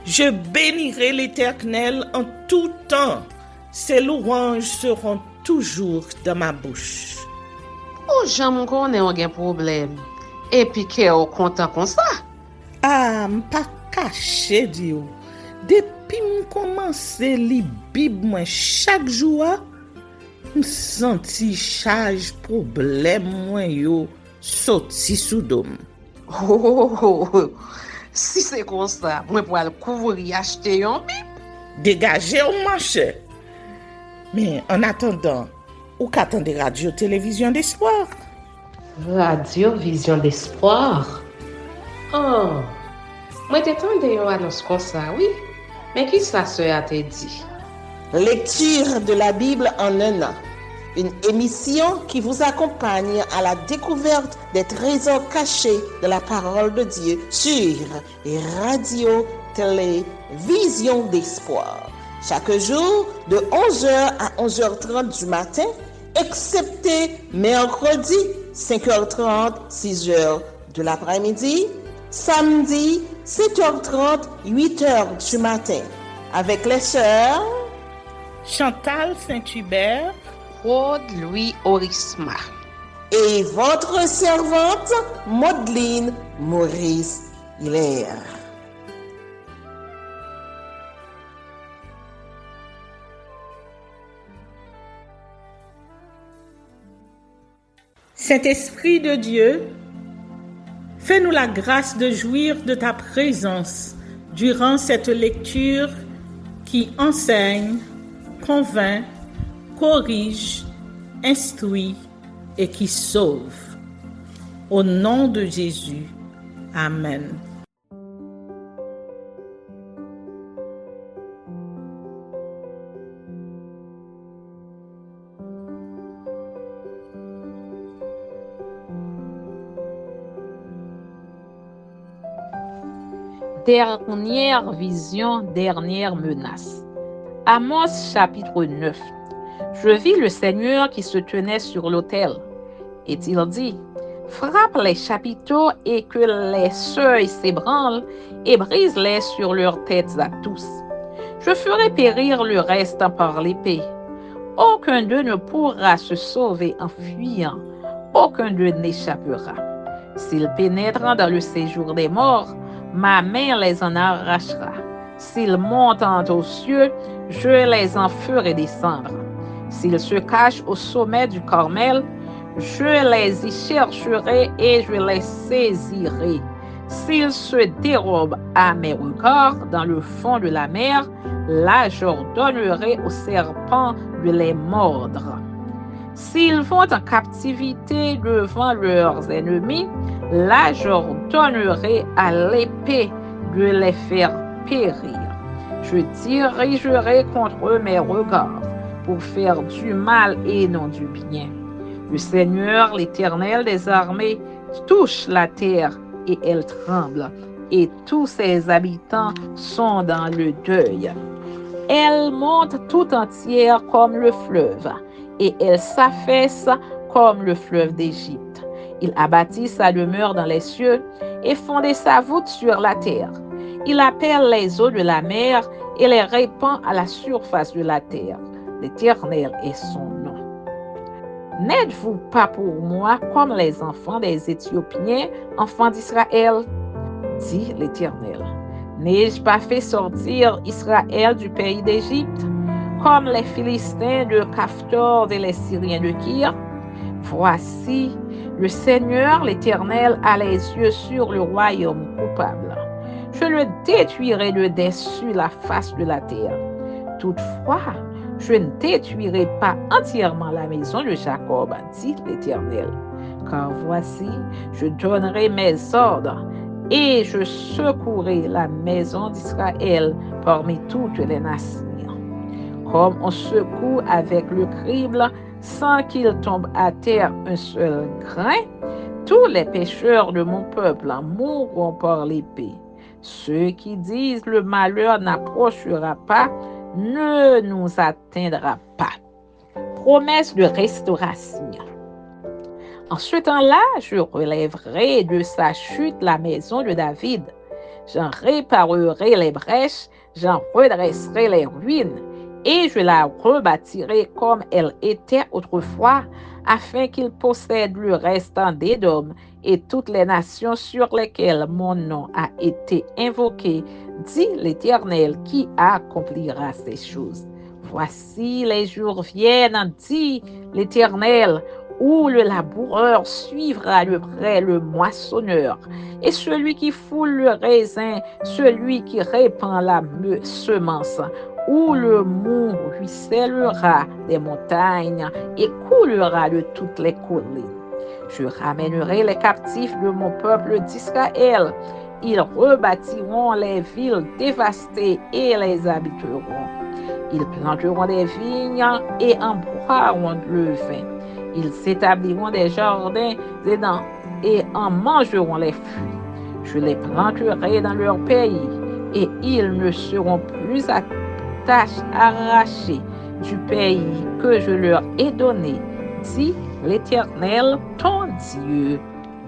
Je bénirai l'Éternel en tout temps. Ses louanges seront toujours dans ma bouche. Oh, j'aime qu'on ait un problème. Et puis qu'elle est content comme ça. Ah, m'pas caché Dieu. Depuis m'commence li Bible moi chaque jour, m'senti charge problème moi yo sorti sous dôme. Oh, si c'est comme ça, moi pour aller couvrir acheter un Bible. Dégagez au marché. Mais en attendant, ou qu'attendez radio télévision d'espoir? Radio Vision d'Espoir. Oh, moi t'attendais une annonce comme ça, oui. Mais qui ça a te dit? Lecture de la Bible en un an. Une émission qui vous accompagne à la découverte des trésors cachés de la parole de Dieu sur Radio Télévision d'Espoir. Chaque jour de 11h à 11h30 du matin, excepté mercredi 5h30, 6h de l'après-midi, samedi 7h30, 8h du matin, avec les sœurs Chantal Saint-Hubert, Claude Louis Orisma et votre servante Maudeline Maurice Hilaire. Saint-Esprit de Dieu, fais-nous la grâce de jouir de ta présence durant cette lecture qui enseigne, convainc, corrige, instruit et qui sauve. Au nom de Jésus. Amen. Dernière vision, dernière menace. Amos chapitre 9. Je vis le Seigneur qui se tenait sur l'autel. Et il dit, frappe les chapiteaux et que les seuils s'ébranlent et brise-les sur leurs têtes à tous. Je ferai périr le reste par l'épée. Aucun d'eux ne pourra se sauver en fuyant. Aucun d'eux n'échappera. S'ils pénètrent dans le séjour des morts, ma main les en arrachera. S'ils montent aux cieux, je les en ferai descendre. S'ils se cachent au sommet du Carmel, je les y chercherai et je les saisirai. S'ils se dérobent à mes regards dans le fond de la mer, là j'ordonnerai aux serpents de les mordre. S'ils vont en captivité devant leurs ennemis, là j'ordonnerai à l'épée de les faire périr. Je dirigerai contre eux mes regards pour faire du mal et non du bien. Le Seigneur, l'Éternel des armées, touche la terre et elle tremble, et tous ses habitants sont dans le deuil. Elle monte tout entière comme le fleuve, et elle s'affaisse comme le fleuve d'Égypte. Il abattit sa demeure dans les cieux et fondait sa voûte sur la terre. Il appelle les eaux de la mer et les répand à la surface de la terre. L'Éternel est son nom. N'êtes-vous pas pour moi comme les enfants des Éthiopiens, enfants d'Israël? Dit l'Éternel. N'ai-je pas fait sortir Israël du pays d'Égypte, comme les Philistins de Caphtor et les Syriens de Kyr? Voici, le Seigneur, l'Éternel, a les yeux sur le royaume coupable. Je le détruirai de dessus la face de la terre. Toutefois, je ne détruirai pas entièrement la maison de Jacob, dit l'Éternel. Car voici, je donnerai mes ordres et je secouerai la maison d'Israël parmi toutes les nations. Comme on secoue avec le crible sans qu'il tombe à terre un seul grain, tous les pécheurs de mon peuple mourront par l'épée. Ceux qui disent le malheur n'approchera pas, ne nous atteindra pas. Promesse de restauration. En ce temps-là, je relèverai de sa chute la maison de David. j'en réparerai les brèches, j'en redresserai les ruines, et je la rebâtirai comme elle était autrefois, afin qu'il possède le restant d'Édom et toutes les nations sur lesquelles mon nom a été invoqué, dit l'Éternel qui accomplira ces choses. Voici les jours viennent, dit l'Éternel, où le laboureur suivra de près le moissonneur, et celui qui foule le raisin, celui qui répand la semence, où le mont ruissellera des montagnes et coulera de toutes les collines. Je ramènerai les captifs de mon peuple d'Israël. Ils rebâtiront les villes dévastées et les habiteront. Ils planteront des vignes et en boiront le vin. Ils s'établiront des jardins et en mangeront les fruits. Je les planterai dans leur pays et ils ne seront plus arrachés du pays que je leur ai donné, dit l'Éternel, ton Dieu.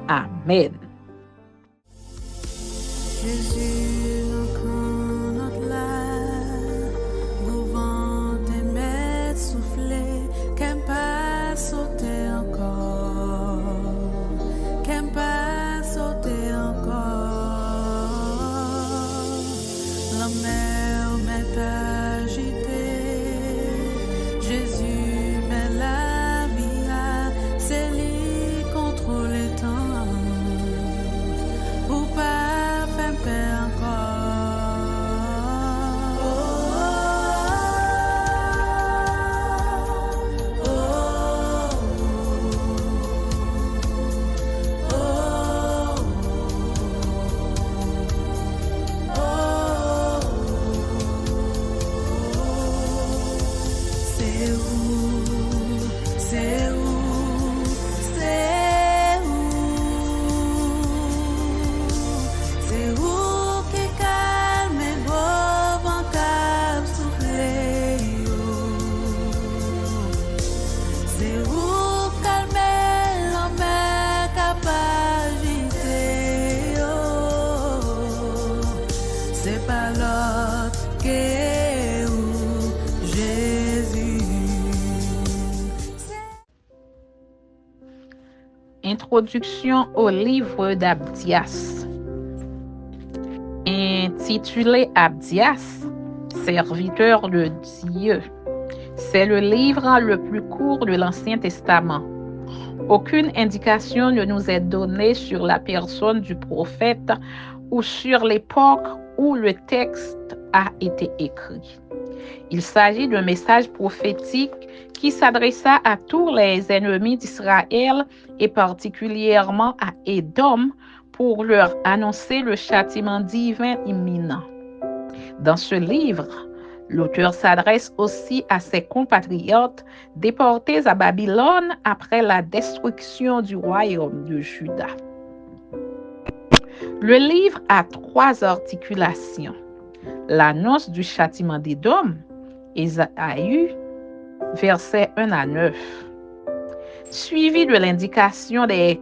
Amen. Jésus, encore notre là, gouvant tes maîtres soufflés, qu'aime pas sauter encore, qu'aime pas sauter encore. La mer m'est agitée, Jésus met la vie, c'est lui contrôle les temps, ou pas faire peur encore. Oh, oh, oh, oh, oh. C'est où, c'est où, c'est où qui calme et beau vent cap soufflé. C'est où calme l'homme capacité. C'est pas l'autre que où Jésus. Introduction au livre d'Abdias. Intitulé Abdias, serviteur de Dieu. C'est le livre le plus court de l'Ancien Testament. Aucune indication ne nous est donnée sur la personne du prophète ou sur l'époque où le texte a été écrit. Il s'agit d'un message prophétique qui s'adressa à tous les ennemis d'Israël et particulièrement à Édom pour leur annoncer le châtiment divin imminent. Dans ce livre, l'auteur s'adresse aussi à ses compatriotes déportés à Babylone après la destruction du royaume de Juda. Le livre a 3 articulations. L'annonce du châtiment d'Édom, Ésaïe, versets 1 à 9, suivi de l'indication des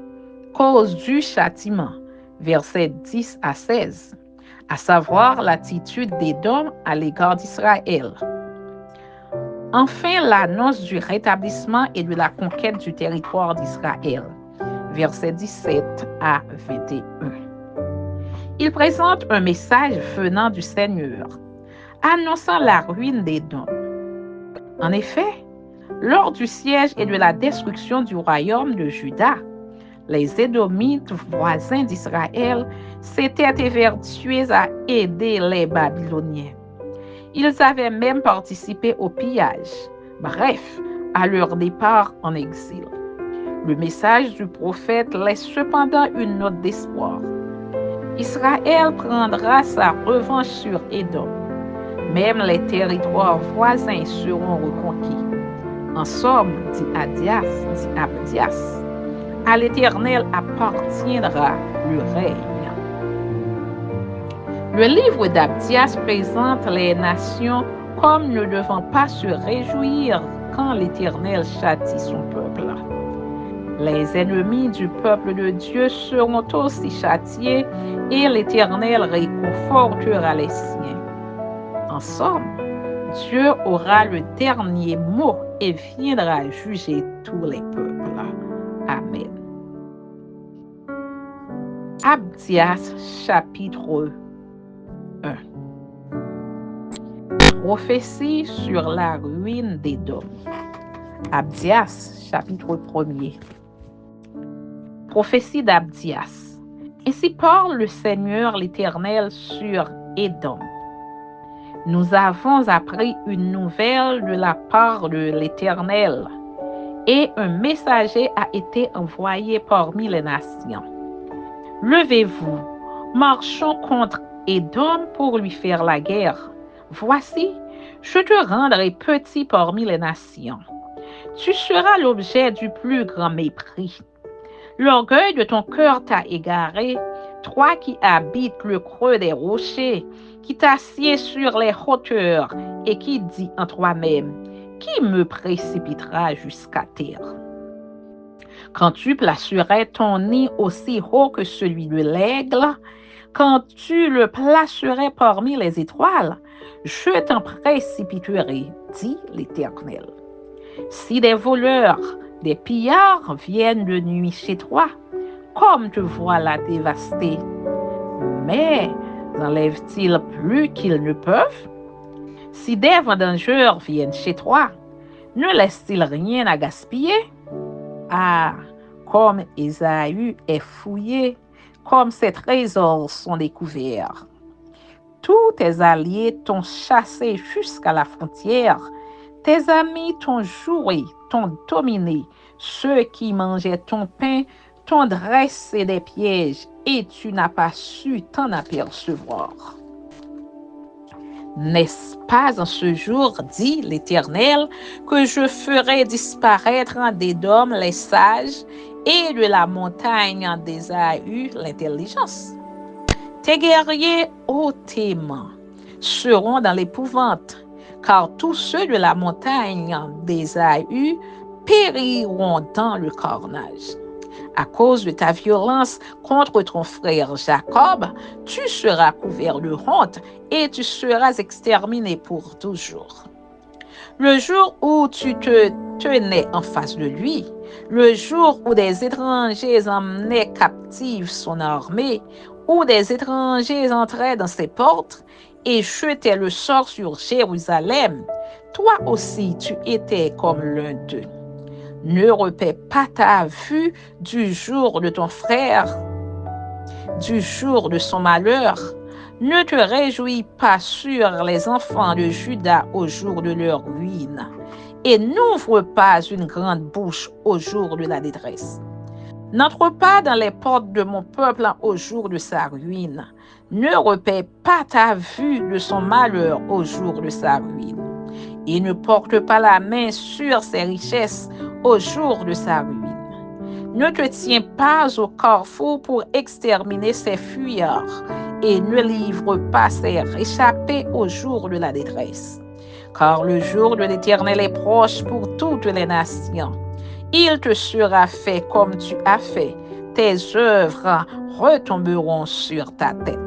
causes du châtiment, versets 10 à 16, à savoir l'attitude d'Édom à l'égard d'Israël. Enfin, l'annonce du rétablissement et de la conquête du territoire d'Israël, versets 17 à 21. Il présente un message venant du Seigneur, annonçant la ruine d'Édom. En effet, lors du siège et de la destruction du royaume de Juda, les Édomites voisins d'Israël s'étaient évertués à aider les Babyloniens. Ils avaient même participé au pillage, bref, à leur départ en exil. Le message du prophète laisse cependant une note d'espoir. Israël prendra sa revanche sur Édom. Même les territoires voisins seront reconquis. En somme, dit Abdias, à l'Éternel appartiendra le règne. Le livre d'Abdias présente les nations comme ne devant pas se réjouir quand l'Éternel châtie son peuple. Les ennemis du peuple de Dieu seront aussi châtiés et l'Éternel réconfortera les siens. En somme, Dieu aura le dernier mot et viendra juger tous les peuples. Amen. Abdias chapitre 1. Prophétie sur la ruine d'Édom. Abdias chapitre 1er. Prophétie d'Abdias. Ainsi parle le Seigneur l'Éternel sur Édom. Nous avons appris une nouvelle de la part de l'Éternel, et un messager a été envoyé parmi les nations. Levez-vous, marchons contre Édom pour lui faire la guerre. Voici, je te rendrai petit parmi les nations. Tu seras l'objet du plus grand mépris. L'orgueil de ton cœur t'a égaré, toi qui habites le creux des rochers, qui t'assieds sur les hauteurs et qui dis en toi-même, qui me précipitera jusqu'à terre? Quand tu placerais ton nid aussi haut que celui de l'aigle, quand tu le placerais parmi les étoiles, je t'en précipiterai, dit l'Éternel. Si des voleurs, des pillards viennent de nuit chez toi, comme te voilà dévasté, mais enlèvent-ils plus qu'ils ne peuvent? Si des vendangeurs viennent chez toi, ne laissent-ils rien à gaspiller? Ah, comme Ésaü est fouillé, comme ses trésors sont découverts. Tous tes alliés t'ont chassé jusqu'à la frontière, tes amis t'ont joué, t'ont dominé, ceux qui mangeaient ton pain t'ont dressé des pièges et tu n'as pas su t'en apercevoir. N'est-ce pas en ce jour, dit l'Éternel, que je ferai disparaître d'Édom les sages et de la montagne d'Ésaü l'intelligence? Tes guerriers hautement seront dans l'épouvante, car tous ceux de la montagne d'Ésaü périront dans le carnage. À cause de ta violence contre ton frère Jacob, tu seras couvert de honte et tu seras exterminé pour toujours. Le jour où tu te tenais en face de lui, le jour où des étrangers emmenaient captive son armée, où des étrangers entraient dans ses portes et jetaient le sort sur Jérusalem, toi aussi tu étais comme l'un d'eux. Ne repaie pas ta vue du jour de ton frère, du jour de son malheur. Ne te réjouis pas sur les enfants de Juda au jour de leur ruine, et n'ouvre pas une grande bouche au jour de la détresse. N'entre pas dans les portes de mon peuple au jour de sa ruine. Ne repaie pas ta vue de son malheur au jour de sa ruine. Et ne porte pas la main sur ses richesses au jour de sa ruine. Ne te tiens pas au carrefour pour exterminer ses fuyards et ne livre pas ses réchappés au jour de la détresse. Car le jour de l'Éternel est proche pour toutes les nations. Il te sera fait comme tu as fait. Tes œuvres retomberont sur ta tête.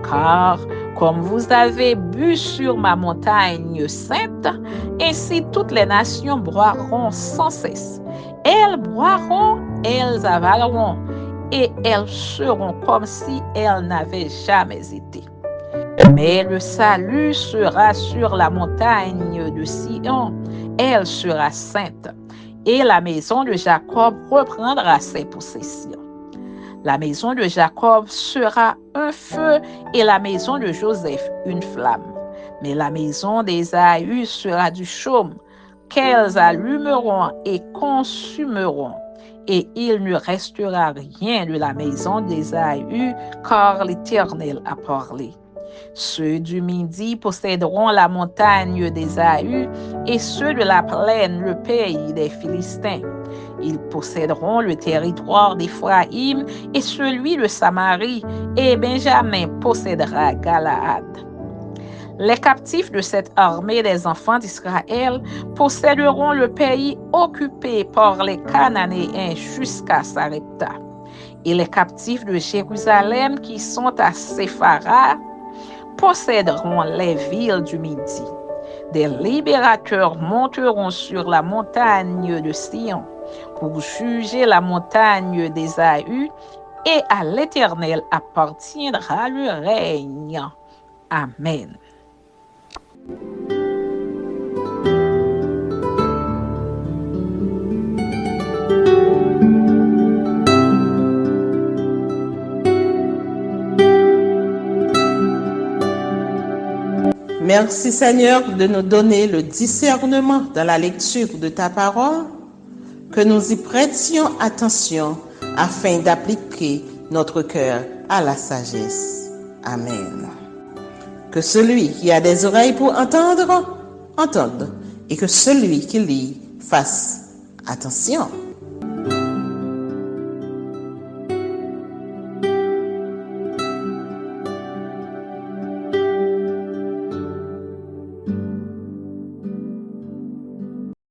Car comme vous avez bu sur ma montagne sainte, ainsi toutes les nations boiront sans cesse. Elles boiront, elles avaleront, et elles seront comme si elles n'avaient jamais été. Mais le salut sera sur la montagne de Sion, elle sera sainte, et la maison de Jacob reprendra ses possessions. La maison de Jacob sera un feu et la maison de Joseph une flamme. Mais la maison d'Ésaü sera du chaume qu'elles allumeront et consumeront. Et il ne restera rien de la maison d'Ésaü, car l'Éternel a parlé. Ceux du Midi posséderont la montagne d'Ésaü et ceux de la plaine le pays des Philistins. Ils posséderont le territoire d'Éphraïm et celui de Samarie, et Benjamin possédera Galaad. Les captifs de cette armée des enfants d'Israël posséderont le pays occupé par les Cananéens jusqu'à Sarepta. Et les captifs de Jérusalem qui sont à Séphara posséderont les villes du Midi. Des libérateurs monteront sur la montagne de Sion pour juger la montagne d'Ésaü, et à l'Éternel appartiendra le règne. Amen. Merci Seigneur de nous donner le discernement dans la lecture de ta parole, que nous y prêtions attention afin d'appliquer notre cœur à la sagesse. Amen. Que celui qui a des oreilles pour entendre, entende, et que celui qui lit fasse attention.